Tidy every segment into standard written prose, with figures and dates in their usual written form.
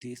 30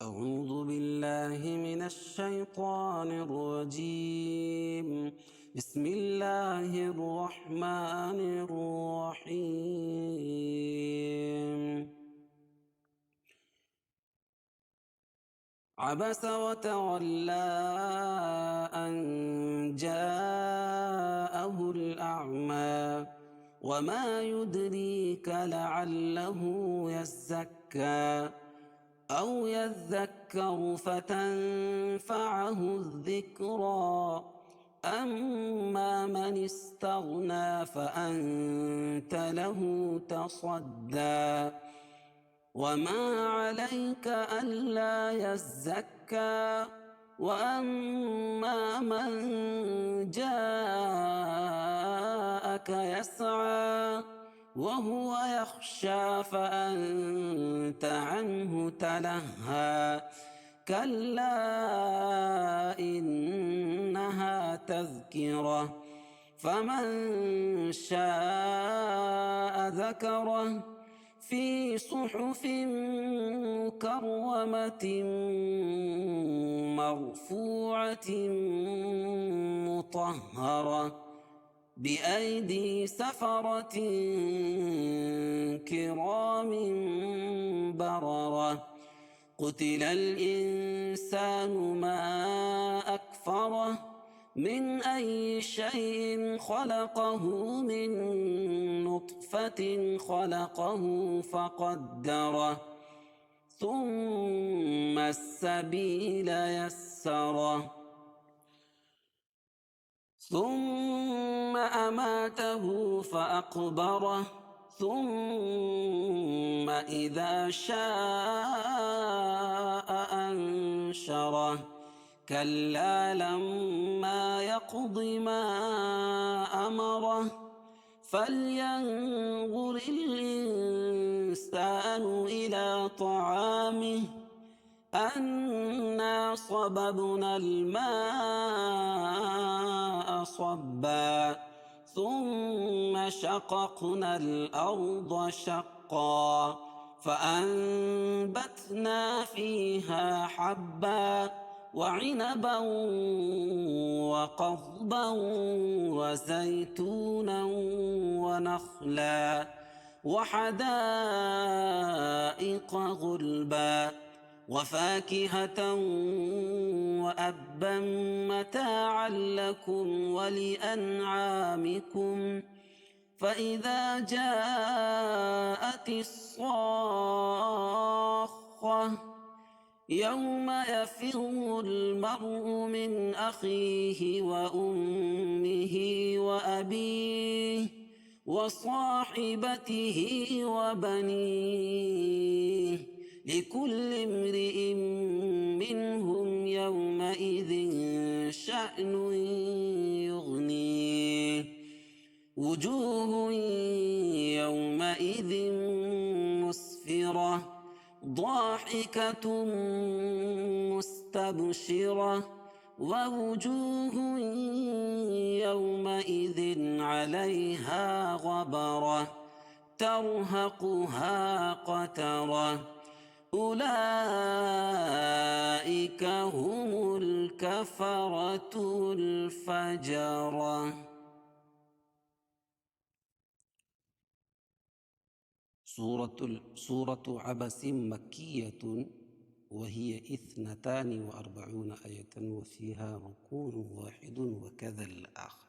أعوذ بالله من الشيطان الرجيم بسم الله الرحمن الرحيم عبس وتولى أن جاءه الأعمى وما يدريك لعله يزكى أو يذكر فتنفعه الذكرى أما من استغنى فأنت له تصدى وما عليك ألا يزكى وأما من جاءك يسعى وهو يخشى فأنت عنه تلهى كلا إنها تذكرة فمن شاء ذكره في صحف مكرمة مرفوعة مطهرة بأيدي سفرة كرام بررة قتل الإنسان ما أكفره من أي شيء خلقه من نطفة خلقه فقدره ثم السبيل يسره ثم أماته فأقبره ثم إذا شاء أنشره كلا لما يقض ما أمره فلينظر الإنسان إلى طعامه أنا صببنا الماء صبا ثم شققنا الأرض شقا فأنبتنا فيها حبا وعنبا وقضبا وزيتونا ونخلا وحدائق غلبا وفاكهة وأبا متاعا لكم ولأنعامكم فإذا جاءت الصاخة يوم يفر المرء من أخيه وأمه وأبيه وصاحبته وبنيه لكل امرئ منهم يومئذ شأن يغنيه وجوه يومئذ مسفرة ضاحكة مستبشرة ووجوه يومئذ عليها غبرة ترهقها قترة أولئك هم الكفرة الفجرة سورة عبس مكية وهي 42 آية وفيها ركوع واحد وكذا الآخر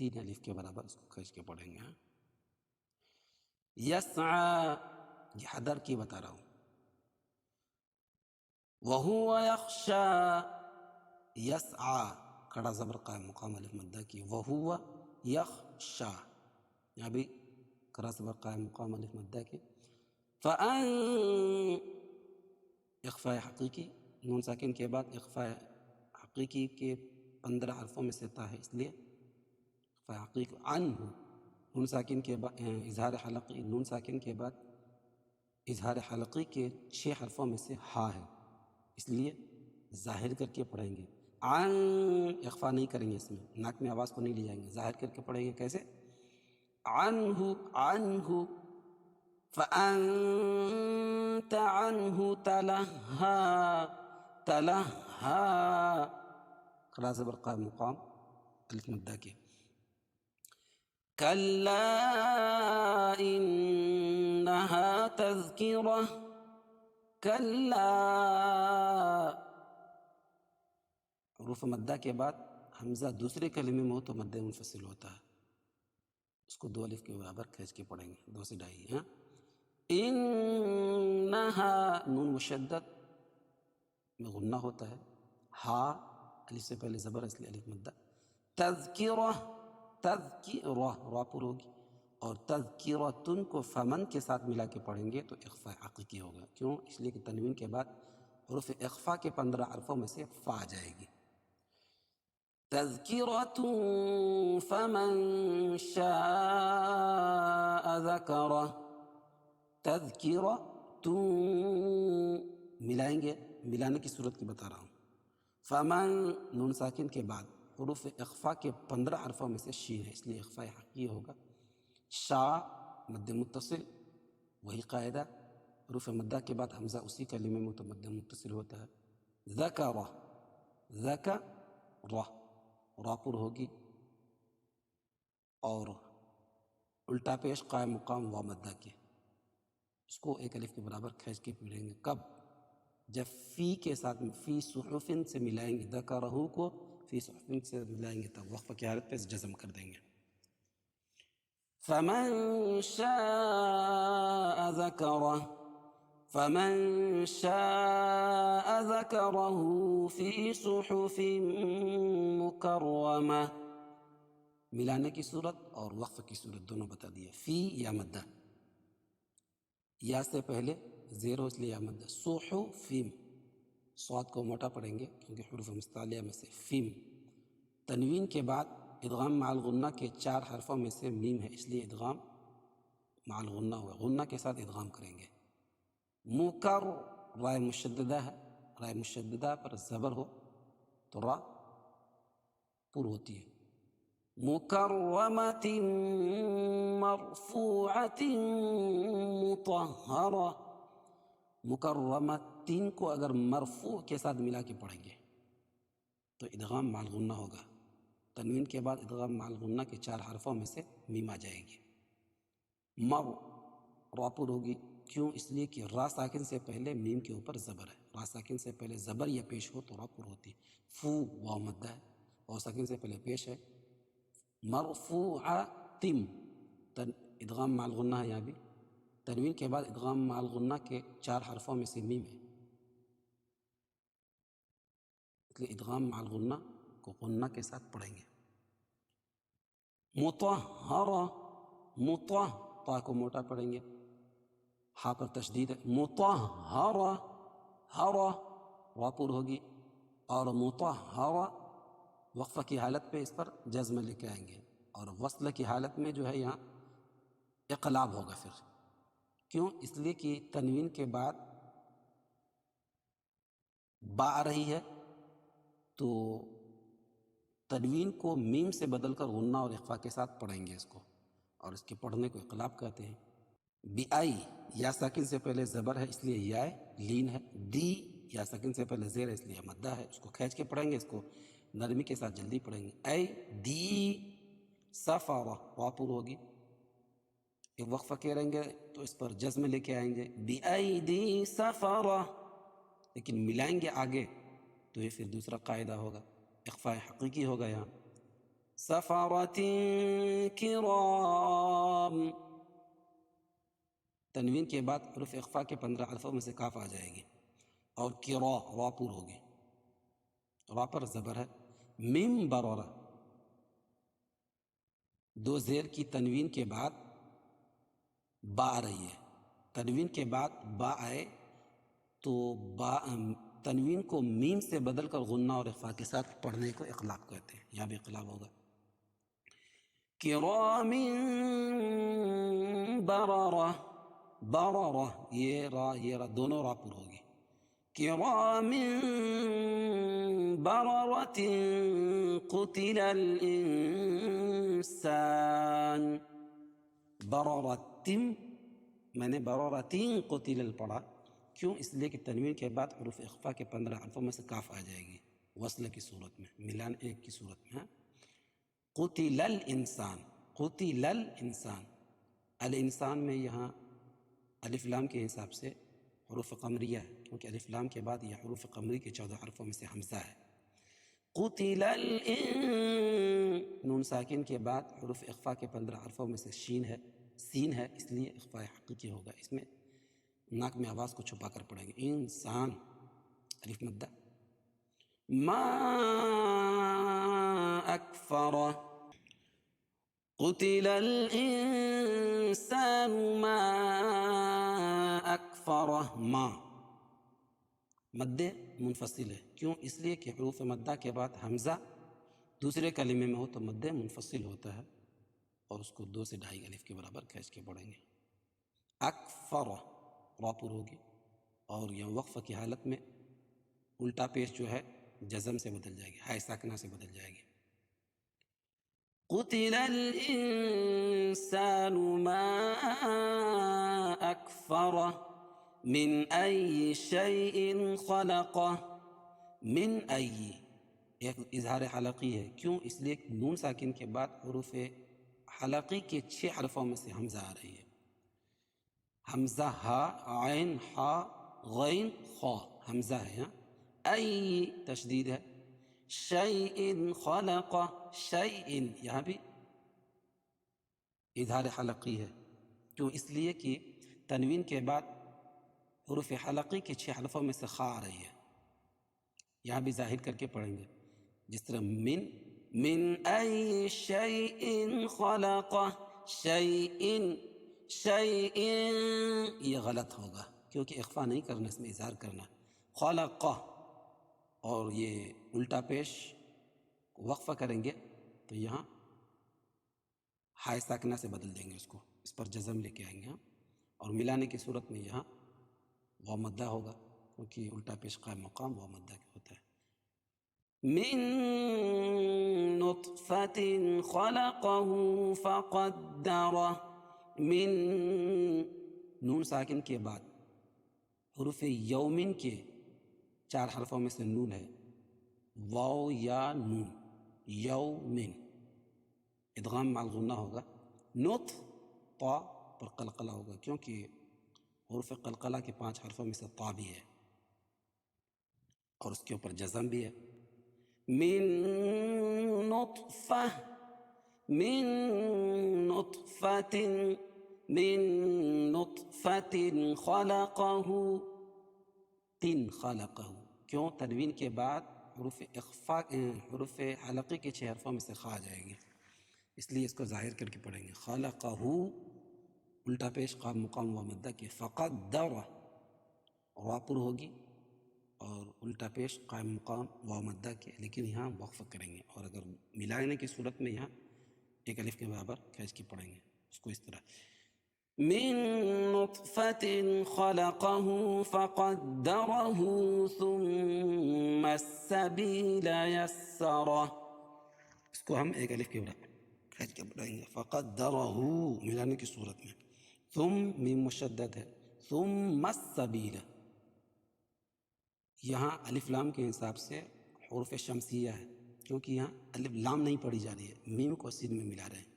3 الف کے برابر اس کو کھینچ کے پڑھیں گے. یسعا یہ حدر کی بتا رہا ہوں. وہو یخشا یسعا کھڑا زبر قائم مقام الف مدہ کی. وہو یخشا یہاں بھی کھڑا زبر قائم مقام الف مدہ کی. فأن اخفاء حقیقی نون ساکن کے بعد اخفاء حقیقی کے 15 حرفوں میں سے تا ہے اس لیے اخفاء حقیقی. عنہ نون ساکن کے بعد اظہار حلقی نون ساکن کے بعد اظہار حلقی کے 6 حرفوں میں سے ہا ہے اس لیے ظاہر کر کے پڑھیں گے. عن اخفاء نہیں کریں گے اس میں ناک میں آواز کو نہیں لے جائیں گے ظاہر کر کے پڑھیں گے. کیسے؟ عنہ عنہ فأنت عنه تلہا تلہا کھڑا زبر قائم مقام الف مدہ کے. کلا انہا تذکرہ کلا حروف مدہ کے بعد حمزہ دوسرے کلمے میں ہو تو مد منفصل ہوتا ہے اس کو 2 الف کے برابر کھینچ کے پڑھیں گے 2 سے 2.5. انہا نون مشدد میں غنہ ہوتا ہے. ہا الف سے پہلے زبر اس لیے الف مدہ. تذکرہ تذکرہ را پر ہوگی اور تذکرتن کو فمن کے ساتھ ملا کے پڑھیں گے تو اخفاء حقیقی ہوگا. کیوں؟ اس لیے کہ تنوین کے بعد حروف اخفاء کے 15 حرفوں میں سے فا آ جائے گی. تذکرۃ فمن شاء ذکرہ تذکرۃ ملائیں گے ملانے کی صورت کی بتا رہا ہوں. فمن نون ساکن کے بعد حروف اخفاء کے 15 حرفوں میں سے شین ہے اس لیے اخفاء حقیقی ہوگا. شا مد متصل وہی قاعدہ حروف مدہ کے بعد حمزہ اسی کلمے میں تو مد متصل ہوتا ہے. ذکرہ ذکرہ را پر ہوگی اور الٹا پیش قائم مقام وا مدہ کے اس کو 1 الف کے برابر کھینچ کے پڑھیں گے. کب؟ جب فی کے ساتھ فی صحفن سے ملائیں گے ذکرہ کو فی صحفن سے ملائیں گے تب وقفہ کی حالت پہ جزم کر دیں گے. فمن شاء ذکرہ فمن شاء ذکرہ فی صحف مکرمہ ملانے کی صورت اور وقف کی صورت دونوں بتا دیا. فی یا مدہ یا سے پہلے زیر ہو اس لیے یا مدہ. صحفم صاد کو موٹا پڑھیں گے کیونکہ حروف مستعلیہ میں سے فیم. تنوین کے بعد ادغام مع الغنہ کے 4 حرفوں میں سے میم ہے اس لیے ادغام مع الغنہ ہوا غنہ کے ساتھ ادغام کریں گے. مکر رائے مشددہ ہے رائے مشددہ پر زبر ہو تو را پر ہوتی ہے. مکرمۃ مرفوعۃ مطہرہ مکرمۃ کو اگر مرفوع کے ساتھ ملا کے پڑھیں گے تو ادغام مع الغنہ ہوگا. تنوین کے بعد ادغام مع الغنہ کے 4 حرفوں میں سے میم آ جائے گی. مر را پر ہوگی کیوں؟ اس لیے کہ را ساکن سے پہلے میم کے اوپر زبر ہے. را ساکن سے پہلے زبر یا پیش ہو تو را پر ہوتی. فو واو مدہ ہے واو ساکن سے پہلے پیش ہے. مرفوعۃ ادغام مع الغنہ ہے یہاں بھی. تنوین کے بعد ادغام مع الغنہ کے 4 حرفوں میں سے میم ہے اس لیے ادغام مع الغنہ کو غنہ کے ساتھ پڑھیں گے. مطہرہ مطہ تا کو موٹا پڑھیں گے ہا پر تشدید ہے. مطہرہ ہرہ را پر ہوگی اور مطہرہ وقفہ کی حالت پہ اس پر جزم لے کے آئیں گے اور وصل کی حالت میں جو ہے یہاں اقلاب ہوگا. پھر کیوں؟ اس لیے کہ تنوین کے بعد با آ رہی ہے تو تنوین کو میم سے بدل کر غنہ اور اخفاء کے ساتھ پڑھیں گے اس کو اور اس کے پڑھنے کو اقلاب کہتے ہیں. بیائی یا ساکن سے پہلے زبر ہے اس لیے یا لین ہے. دی یا ساکن سے پہلے زیر ہے اس لیے مدہ ہے. اس کو کھینچ کے پڑھیں گے اس کو نرمی کے ساتھ جلدی پڑھیں گے. اے دی سفرہ را پر ہوگی ایک وقفہ کریں گے تو اس پر جزم لے کے آئیں گے. بیائی سفرہ لیکن ملائیں گے آگے تو یہ پھر دوسرا قاعدہ ہوگا اخفاء حقیقی ہوگا. یہاں سفرة کرام. تنوین کے بعد حروف اخفا کے 15 حرفوں میں سے کاف آ جائے گی. اور کرا را پور ہوگی، را پر زبر ہے. مم برورہ، دو زیر کی تنوین کے بعد با آ رہی ہے. تنوین کے بعد با آئے تو با تنوین کو میم سے بدل کر غنہ اور اخفا کے ساتھ پڑھنے کو اقلاب کہتے ہیں. یہاں بھی اقلاب ہوگا. کرام بررہ، بررہ یہ را دونوں را پر ہوگی. کرام بررۃ قتل الانسان. بررۃ، میں نے بررۃ قتل پڑھا، کیوں؟ اس لیے کہ تنوین کے بعد حروف اخفا کے 15 حرفوں میں سے کاف آ جائے گی وصل کی صورت میں، ملان ایک کی صورت میں. قتل الانسان، قتل الانسان. الانسان میں یہاں الف لام کے حساب سے حروف قمریہ ہے، کیونکہ الف لام کے بعد یہ حروف قمری کے 14 حرفوں میں سے حمزہ ہے. قتل نون ساکن کے بعد حروف اخفا کے 15 حرفوں میں سے سین ہے، اس لیے اخفاء حقیقی ہوگا. اس میں ناک میں آواز کو چھپا کر پڑھیں گے. انسان الف مدہ. ما اکفر، قتل الانسان ما اکفرہ. ما مد منفصل ہے، کیوں؟ اس لیے کہ حروف مدہ کے بعد حمزہ دوسرے کلمے میں ہو تو مد منفصل ہوتا ہے، اور اس کو 2 سے 2.5 الف کے برابر کھینچ کے پڑھیں گے. اکفرہ را پر ہوگی، اور یہاں وقف کی حالت میں الٹا پیش جو ہے جزم سے بدل جائے گی، ہائے ساکنہ سے بدل جائے گی. قتل الانسان ما اکفرہ من ای شیء خلقہ. من ای ایک اظہار حلقی ہے، کیوں؟ اس لیے نون ساکن کے بعد حروف حلقی کے 6 حرفوں میں سے حمزہ آ رہی ہے. حمزہ ہا، عین، ہا، غین، خا، حمزہ ہے. ہاں ای تشدید ہے. شیء خلق، شیء یہاں بھی اظہار حلقی ہے، کیوں؟ اس لیے کہ تنوین کے بعد حروف حلقی کے 6 حرفوں میں سے خا آ رہی ہے. یہاں بھی ظاہر کر کے پڑھیں گے، جس طرح من ای شیء خلق، شیء یہ غلط ہوگا، کیونکہ اخفا نہیں کرنا، اس میں اظہار کرنا. خلق، اور یہ الٹا پیش وقفہ کریں گے تو یہاں ہائے ساکنہ سے بدل دیں گے، اس کو اس پر جزم لے کے آئیں گے. اور ملانے کی صورت میں یہاں واو مدہ ہوگا، کیونکہ الٹا پیش قائم مقام واو مدہ کے ہوتا ہے. من نطفة خلقه فقدره. من نون ساکن کے بعد حروف یومن کے 4 حرفوں میں سے نون ہے، واو یا نون. یومن ادغام مع الغنہ ہوگا. نط طا پر قلقلہ ہوگا، کیونکہ حروف قلقلہ کے 5 حرفوں میں سے طا بھی ہے، اور اس کے اوپر جزم بھی ہے. من نطفہ، من نطفة، من نطفة خلقه، خلقہ، کیوں؟ تنوین کے بعد حروف اخفا حروف حلقی کے 6 حرفوں میں سے خا آ جائے گی، اس لیے اس کو ظاہر کر کے پڑھیں گے. خلقہ الٹا پیش قام مقام و مدہ کے. فقدر را پر ہوگی، اور الٹا پیش قائم مقام و مدہ کے، لیکن یہاں وقف کریں گے، اور اگر ملانے کی صورت میں یہاں 1 الف کے برابر کھینچ کے پڑھیں گے اس کو اس طرح. من نطفة خلقه فقدره ثم السبيل يسره. اس کو ہم 1 الف کے برابر کھینچ کے پڑھیں گے. فقدره ملانے کی صورت میں. ثم میم مشدد ہے. ثم السبیل یہاں الف لام کے حساب سے حروف شمسیہ ہے، کیونکہ یہاں الف لام نہیں پڑھی جا رہی ہے، میم کو سین میں ملا رہے ہیں.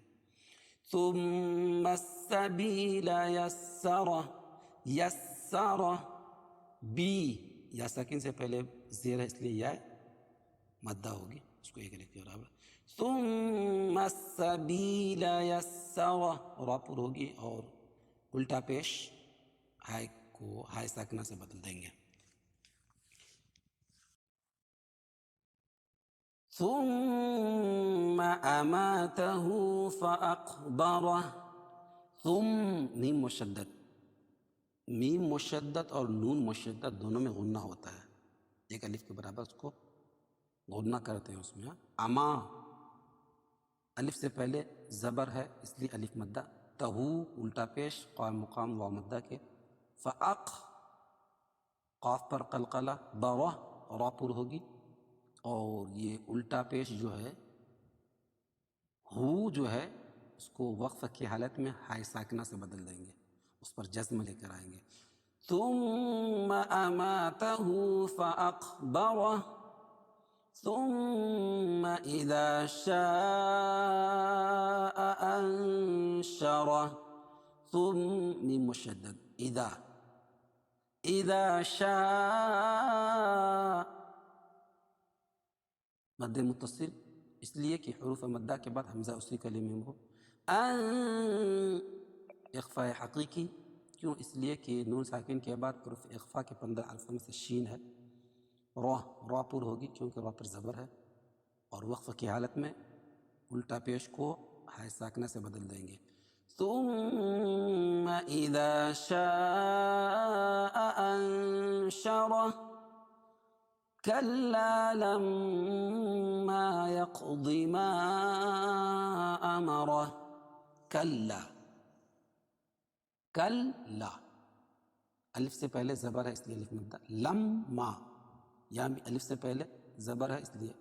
ثم السبیل یسرہ. یسرہ بی یا ساکن سے پہلے زیر ہے، اس لیے یا مدہ ہوگی، اس کو ایک الف کے برابر. ثم السبیل یسرہ، را پر ہوگی اور الٹا پیش ہائے کو ہائے ساکنہ سے بدل دیں گے. ثم اماتہ فاقبرہ. ثم میم مشدد، میم مشدد اور نون مشدد دونوں میں غنہ ہوتا ہے، ایک الف کے برابر اس کو غنہ کرتے ہیں. اس میں اما الف سے پہلے زبر ہے اس لیے الف مدہ، تہو الٹا پیش قائم مقام واو مدہ کے، فاق قاف پر قلقلہ، برہ را پر ہوگی اور یہ الٹا پیش جو ہے ہو جو ہے اس کو وقف کی حالت میں ہائے ساکنہ سے بدل دیں گے، اس پر جزم لے کر آئیں گے. ثم اماتہ فاقبرہ ثم اذا شاء انشرہ. ثم میم مشدد، اذا شاء مد متصل اس لیے کہ حروف مدہ کے بعد حمزہ اسی کلمے میں ہو. ان اخفاء حقیقی، کیوں؟ اس لیے کہ نون ساکن کے بعد حروف اخفاء کے 15 حرفوں میں سے شین ہے. را پر ہوگی کیونکہ را پر زبر ہے اور وقف کی حالت میں الٹا پیش کو ہائے ساکنہ سے بدل دیں گے. ثم اذا شاء انشرہ كلا لما يقض ما امرہ. کلا الف سے پہلے زبر ہے اس لیے الف مدہ. لما یعنی الف سے پہلے زبر ہے اس لیے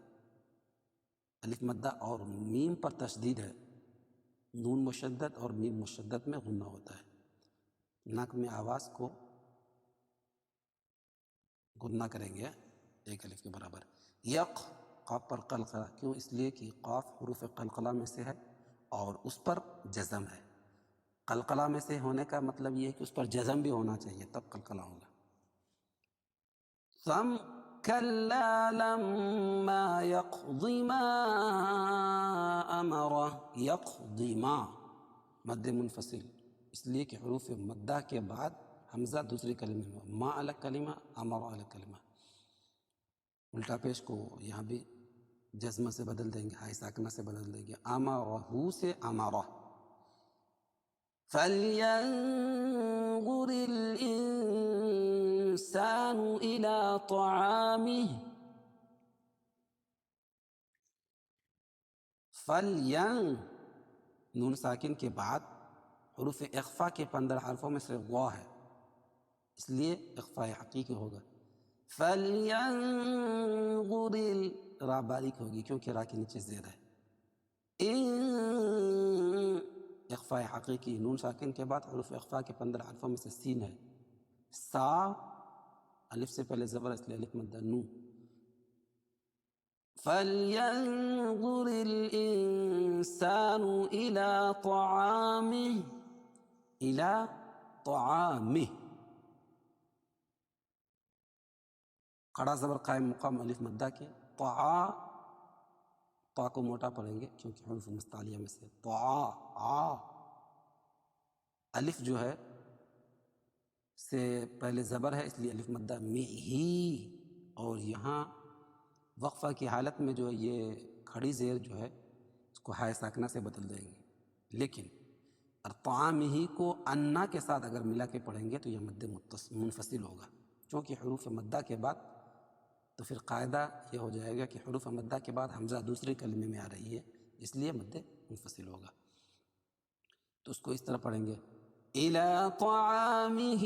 الف مدہ اور میم پر تشدید ہے، نون مشدد اور میم مشدد میں غنہ ہوتا ہے. نک میں آواز کو غنہ کریں گے ایک الف کے برابر. یک قاف پر قلقلہ، کیوں؟ اس لیے کہ قاف حروف قلقلہ میں سے ہے اور اس پر جزم ہے. قلقلہ میں سے ہونے کا مطلب یہ ہے کہ اس پر جزم بھی ہونا چاہیے تب قلقلہ ہوگا. كلا لما يقض ما امرہ. يقض ما مد منفصل اس لیے کہ حروف مدہ کے بعد حمزہ دوسری کلمے میں، ما الگ کلمہ امر الگ کلمہ. الٹا پیش کو یہاں بھی جزمہ سے بدل دیں گے، ہائے ساکنہ سے بدل دیں گے. امرہ سے امرہ. فلينظر الإنسان إلى طعامه. نون ساکن کے بعد حروف اخفاء کے 15 حرفوں میں سے وا ہے اس لیے اخفاء حقیقی ہوگا. فلينظر را باریک ہوگی کیونکہ را کے نیچے زیر ہے. اخفاء حقیقی نون ساکن کے بعد حروف اخفاء کے 15 حرفوں میں سے سین ہے. سا الف سے پہلے زبر اس لیے الف مدہ. نو فلينظر الإنسان إلى طعامه. إلى طعامه کڑا زبر قائم مقام الف مدہ کے. طا کو موٹا پڑھیں گے کیونکہ حروف مستعلیہ میں سے. الف جو ہے سے پہلے زبر ہے اس لیے الف مدہ میں ہی، اور یہاں وقفہ کی حالت میں جو یہ کھڑی زیر جو ہے اس کو ہائے ساکنہ سے بدل دیں گے. لیکن طعامہ کو انا کے ساتھ اگر ملا کے پڑھیں گے تو یہ مد منفصل ہوگا، چونکہ حروف مدہ کے بعد تو پھر قاعدہ یہ ہو جائے گا کہ حروف مدہ کے بعد حمزہ دوسرے کلمے میں آ رہی ہے اس لیے مد منفصل ہوگا. تو اس کو اس طرح پڑھیں گے. إلى طعامه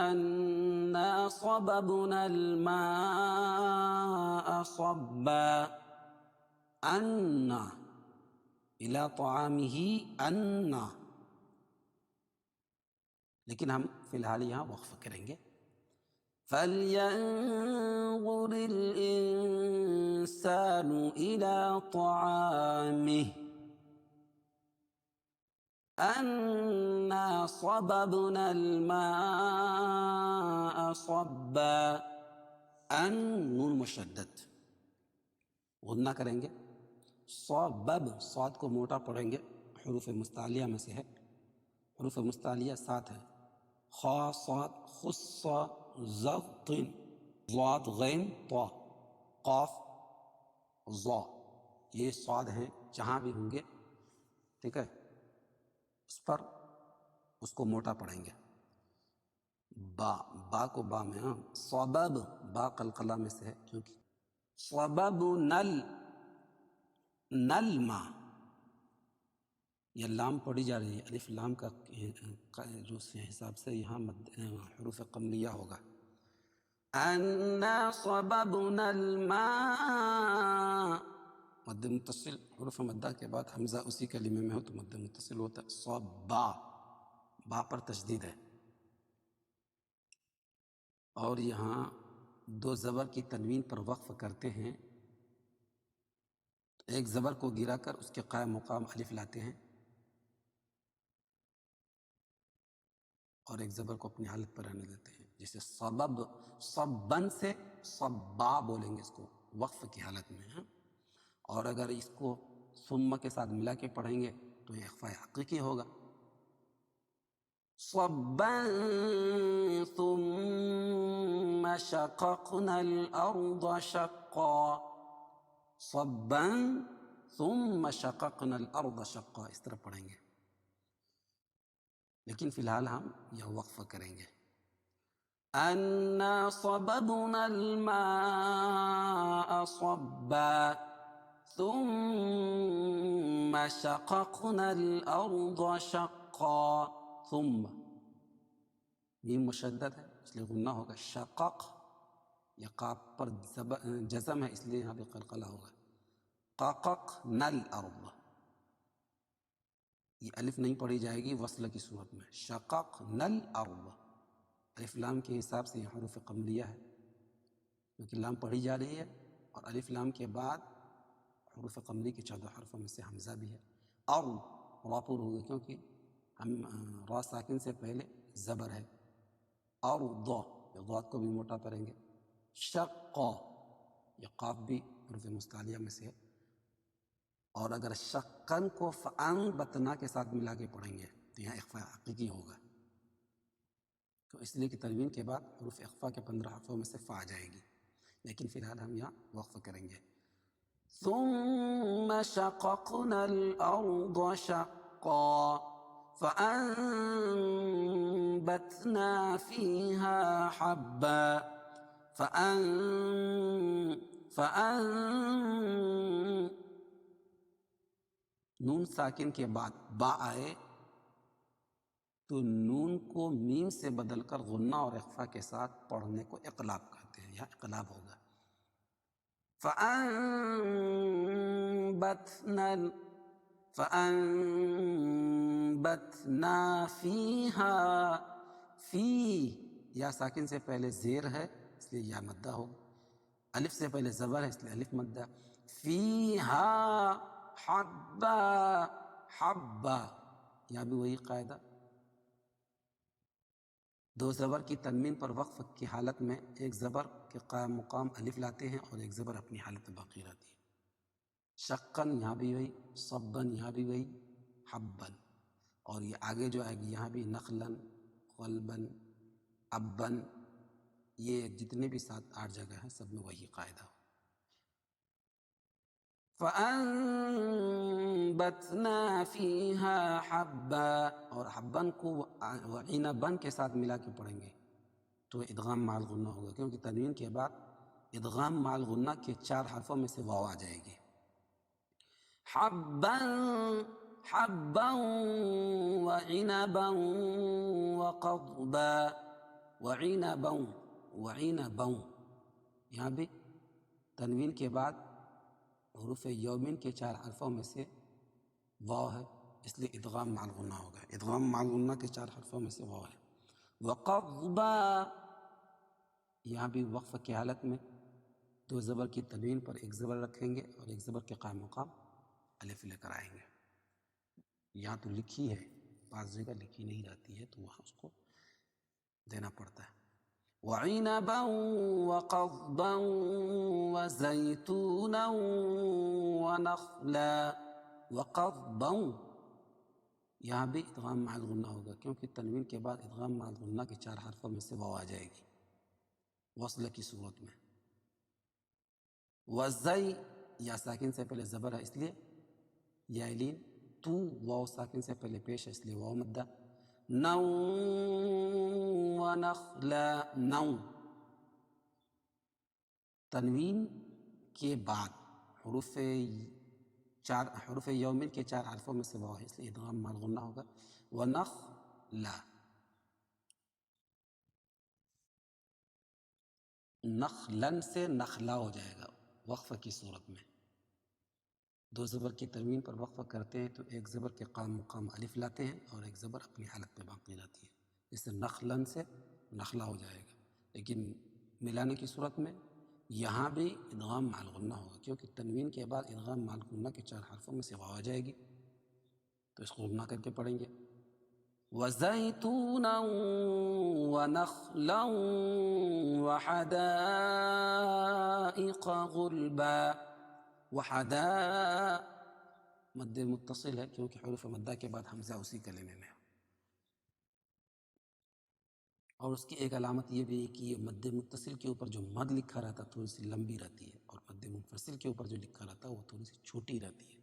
أنا صببنا الماء صبا. أنا إلى طعامه أنا، لیکن ہم فی الحال یہاں وقف کریں گے. فلينظر الإنسان إلى طعامه أنا صببنا الماء صبا. نون مشدد غنہ کریں گے. صبب صاد کو موٹا پڑھیں گے، حروف مستعلیہ میں سے ہے. حروف مستعلیہ 7 ہے. خا صاد خص ضاد طین ضاد غین طا قاف ظا، یہ صاد ہیں جہاں بھی ہوں گے، ٹھیک ہے، اس پر اس کو موٹا پڑھیں گے. با کو با میں صبب با قلقلہ میں سے ہے، کیونکہ صبب نل ما، یہ لام پڑھی جا رہی ہے، الف لام کا جو حساب سے یہاں حروف قمریہ ہوگا. انا صببنا الماء، مد متصل حروف مدہ کے بعد حمزہ اسی کلمے میں ہو تو مد متصل ہوتا ہے. صبا با پر تشدید ہے. اور یہاں 2 زبر کی تنوین پر وقف کرتے ہیں. ایک زبر کو گرا کر اس کے قائم مقام الف لاتے ہیں، اور ایک زبر کو اپنی حالت پر رہنے دیتے ہیں. جیسے سبب صبن سے صبا بولیں گے اس کو وقف کی حالت میں ہیں. اور اگر اس کو ثم کے ساتھ ملا کے پڑھیں گے تو یہ اخفاء حقیقی ہوگا. صبا ثم شققنا الارض شقا، صبا ثم شققنا الارض شقا، اس طرح پڑھیں گے. لیکن فی الحال ہم یہ وقف کریں گے. انا صببنا الماء صبا ثم شققنا الارض شقا. ثم میم مشدد ہے اس لیے غنہ ہوگا. شقق یا قاف پر جزم ہے اس لیے یہاں پہ قلقلہ ہوگا. قققنا الارض، یہ الف نہیں پڑھی جائے گی وصل کی صورت میں. شققنا الارض، الف لام کے حساب سے یہ حروف قمریہ ہے کیونکہ لام پڑھی جا رہی ہے، اور الف لام کے بعد حروف قمری کے 14 حرفوں میں سے حمزہ بھی ہے. اور را پر ہوگا کیونکہ ہم را ساکن سے پہلے زبر ہے. اور ضاد کو بھی موٹا کریں گے. شقا، یہ قاف بھی حروف مستعلیہ میں سے ہے. اور اگر شقن کو فان بتنا کے ساتھ ملا کے پڑھیں گے تو یہاں اخفاء حقیقی ہوگا، تو اس لیے کہ تنوین کے بعد حروف اخفاء کے 15 حرفوں میں سے فا آ جائے گی. لیکن فی الحال ہم یہاں وقف کریں گے. ثم شققنا الارض شقا فانبتنا فيها حبا. نون ساکن کے بعد با آئے تو نون کو میم سے بدل کر غنہ اور اخفاء کے ساتھ پڑھنے کو اقلاب کہتے ہیں. یہاں اقلاب ہوگا. فَأَنبَتْنَا فِيهَا، فی یا ساکن سے پہلے زیر ہے اس لیے یا مدہ ہوگا. الف سے پہلے زبر ہے اس لیے الف مدہ. فیہا حبا، حبا یہاں بھی وہی قاعدہ. 2 زبر کی تنوین پر وقف کی حالت میں ایک زبر کے قائم مقام الف لاتے ہیں اور ایک زبر اپنی حالت میں باقی رہتی ہے. شقن یہاں بھی وہی، صبن یہاں بھی وہی، حبن. اور یہ آگے جو آئے گی یہاں بھی نخلن، قلبن، ابن، یہ جتنے بھی 7-8 جگہ ہیں سب میں وہی قاعدہ. فَأَنبَتْنَا فِيهَا حَبًّا، اور حبن کو وعنبن کے ساتھ ملا کے پڑھیں گے تو ادغام مع الغنہ ہوگا کیونکہ تنوین کے بعد ادغام مع الغنہ کے 4 حرفوں میں سے واو آ جائے گی. حبا حبا وعنبا وقضبا، وعنبا وعنبا، یہاں بھی تنوین کے بعد حروف یومین کے 4 حرفوں میں سے واو ہے اس لیے ادغام مع الغنہ ہوگا. ادغام مع الغنہ کے 4 حرفوں میں سے واو ہے. وقضبا، یہاں بھی وقف کی حالت میں 2 زبر کی تنوین پر ایک زبر رکھیں گے اور ایک زبر کے قائم مقام الف لے کر آئیں گے. یہاں تو لکھی ہے، بعض جگہ لکھی نہیں رہتی ہے تو وہاں اس کو دینا پڑتا ہے. وعنبا وقضبا وزيتونا ونخلا وقضبا. یہاں بھی ادغام مع الغنہ ہوگا کیونکہ تنوین کے بعد ادغام مع الغنہ کے 4 حرفوں میں سے واو آ جائے گی وصل کی صورت میں. وزئی یا ساکن سے پہلے زبر ہے اس لیے یا لین. تو واو ساکن سے پہلے پیش ہے اس لیے واو مدہ. نو ونخلا نو تنوین کے بعد حروف یومن کے 4 حرفوں میں سے واو ہے اس لیے ادغام مع الغنہ ہوگا. ونخلا نخلن سے نخلا ہو جائے گا وقفہ کی صورت میں. 2 زبر کی تنوین پر وقفہ کرتے ہیں تو ایک زبر کے قام مقام الف لاتے ہیں اور ایک زبر اپنی حالت پہ باقی رہتی ہے. اس سے نخلن سے نخلا ہو جائے گا. لیکن ملانے کی صورت میں یہاں بھی ادغام مع الغنہ ہوگا کیونکہ تنوین کے بعد ادغام مع الغنہ کے 4 حرفوں میں سے واو آ جائے گی تو اس کو غنہ کر کے پڑھیں گے. وَزَيْتُونًا وَنَخْلًا وَحَدَائِقَ غُلْبًا. وحدا مد متصل ہے کیونکہ حروف مدہ کے بعد حمزہ اسی کلمے میں ہے. اور اس کی ایک علامت یہ بھی ہے کہ یہ مد متصل کے اوپر جو مد لکھا رہتا ہے تھوڑی سی لمبی رہتی ہے اور مد منفصل کے اوپر جو لکھا رہتا ہے وہ تھوڑی سی چھوٹی رہتی ہے.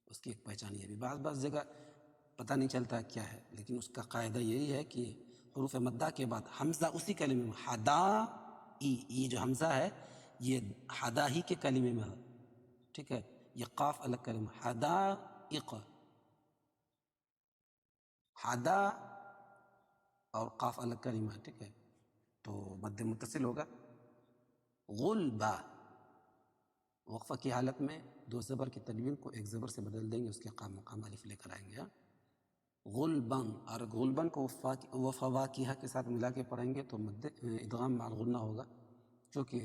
اس کی ایک پہچان یہ بھی بعض جگہ پتہ نہیں چلتا کیا ہے لیکن اس کا قاعدہ یہی ہے کہ حروف مدہ کے بعد حمزہ اسی کلمے میں حدا یہ جو حمزہ ہے یہ حدا ہی کے کلمے میں ہے. ٹھیک ہے. یہ قاف الگ کلمہ حدائق حدا اور قاف الگ کلمہ ہے. ٹھیک ہے. تو مد متصل ہوگا. غلبا وقفہ کی حالت میں 2 زبر کی تنوین کو ایک زبر سے بدل دیں گے اس کے قام مقام الف لے کر آئیں گے. غلبن اور غلبن کو فواکیہ کے ساتھ ملا کے پڑھیں گے تو ادغام مع الغنہ ہوگا چونکہ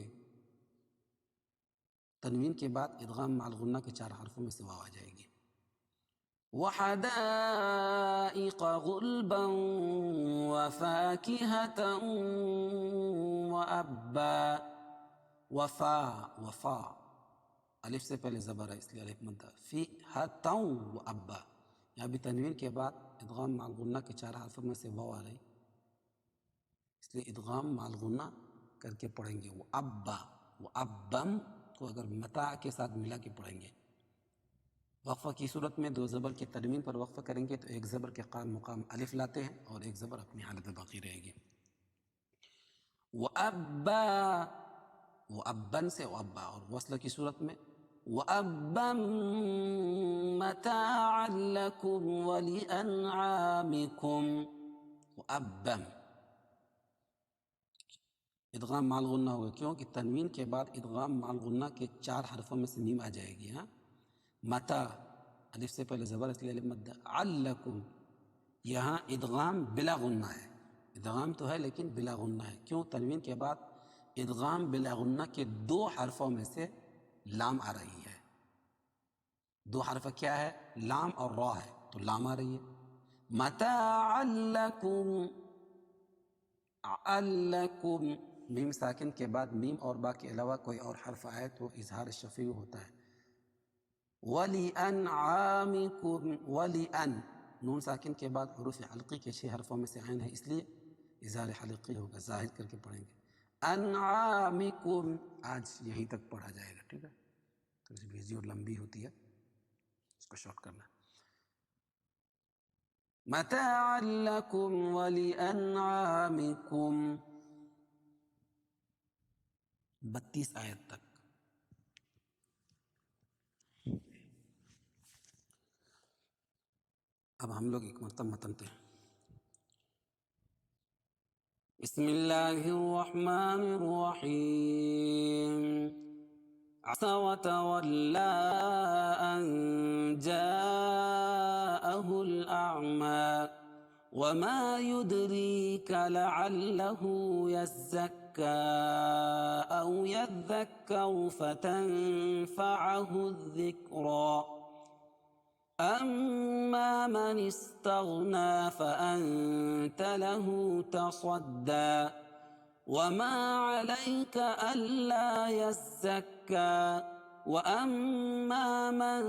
تنوین کے بعد ادغام مع الغنہ کے 4 حرفوں میں سے واو آ جائے گی. وحدائق غلبا وفاكهة وأبا. وفا الف سے پہلے زبر ہے اس لیے الف مدہ. فی ہتاؤ و ابا یہاں بھی تنوین کے بعد ادغام مع الغنہ کے 4 حرفوں میں سے واو آ رہی اس لیے ادغام مع الغنہ کر کے پڑھیں گے. وہ ابا و ابم کو اگر متاع کے ساتھ ملا کے پڑھیں گے. وقفہ کی صورت میں 2 زبر کی تنوین پر وقفہ کریں گے تو ایک زبر کے قام مقام الف لاتے ہیں اور ایک زبر اپنی حالت میں باقی رہے گی. وَأَبَّا وَأَبَّن سے وَأَبَّا اور وصل کی صورت میں وَأَبًّا مَتَاعًا لَكُمْ وَلِأَنْعَامِكُمْ. وَأَبًّا ادغام مع الغنہ ہوگا کیونکہ تنوین کے بعد ادغام مع الغنہ کے 4 حرفوں میں سے میم آ جائے گی. متا الف سے پہلے زبر اس لیے الف مدہ. علکم یہاں ادغام بلا غنہ ہے. ادغام تو ہے لیکن بلا غنہ ہے. کیوں؟ تنوین کے بعد ادغام بلا غنہ کے 2 حرفوں میں سے لام آ رہی ہے. 2 حرف کیا ہے؟ لام اور را ہے تو لام آ رہی ہے. متاعا لکم علکم میم ساکن کے بعد میم اور با کے علاوہ کوئی اور حرف آئے تو اظہار شفوی ہوتا ہے. وَلِأَنْعَامِكُمْ وَلِأَنْ نون ساکن کے بعد حروف حلقی کے 6 حرفوں میں سے عین ہے اس لیے اظہار حلقی ہوگا. ظاہر کر کے پڑھیں گے. انعامکم آج یہیں تک پڑھا جائے گا. ٹھیک ہے. تو بیزی اور لمبی ہوتی ہے اس کو شارٹ کرنا. متاعا لکم ولانعامکم 32 آیت تک. اب ہم لوگ ایک مرتبہ متنتے ہیں. بسم اللہ الرحمن الرحیم. عسى وتولى أن جاءه الأعمى وما يدريك لعله يزكى أو يذكر فتنفعه الذكرى أما من استغنى فأنت له تصدى وما عليك ألا يزكى وأما من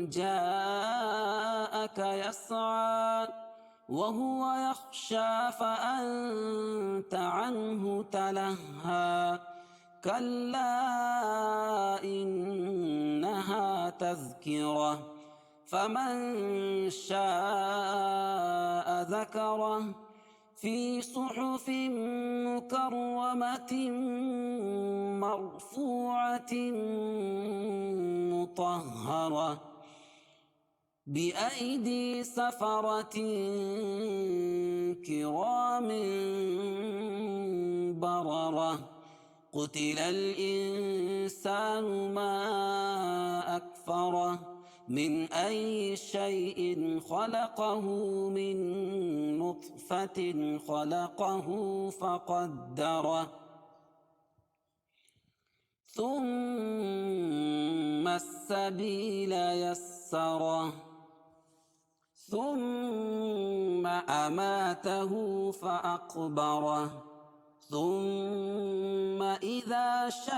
جاءك يسعى وهو يخشى فأنت عنه تلهى كلا إنها تذكرة فمن شاء ذكره في صحف مكرمة مرفوعة مطهرة بأيدي سفرة كرام بررة قتل الإنسان ما أكفره من أي شيء خلقه من نطفة خلقه فقدره ثم السبيل يسره ثم أماته فأقبره ثم إذا شاء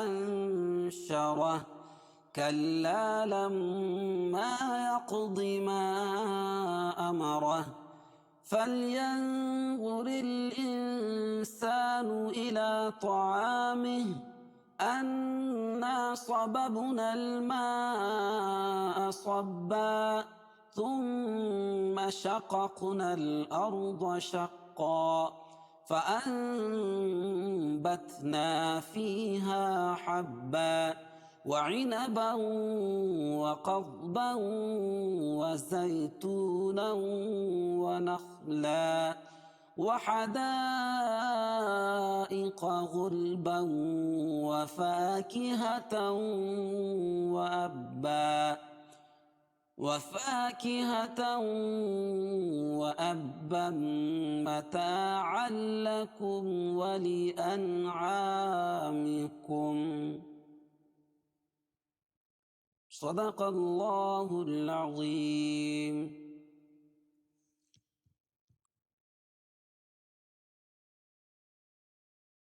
أنشره كلا لما يقض ما أمره فلينظر الإنسان إلى طعامه أنا صببنا الماء صبا ثم شققنا الأرض شقا فأنبتنا فيها حبا وعنبا وقضبا وزيتونا ونخلا وحدائق غلبا وفاكهة وأبا متاعا لكم ولأنعامكم صدق الله العظيم.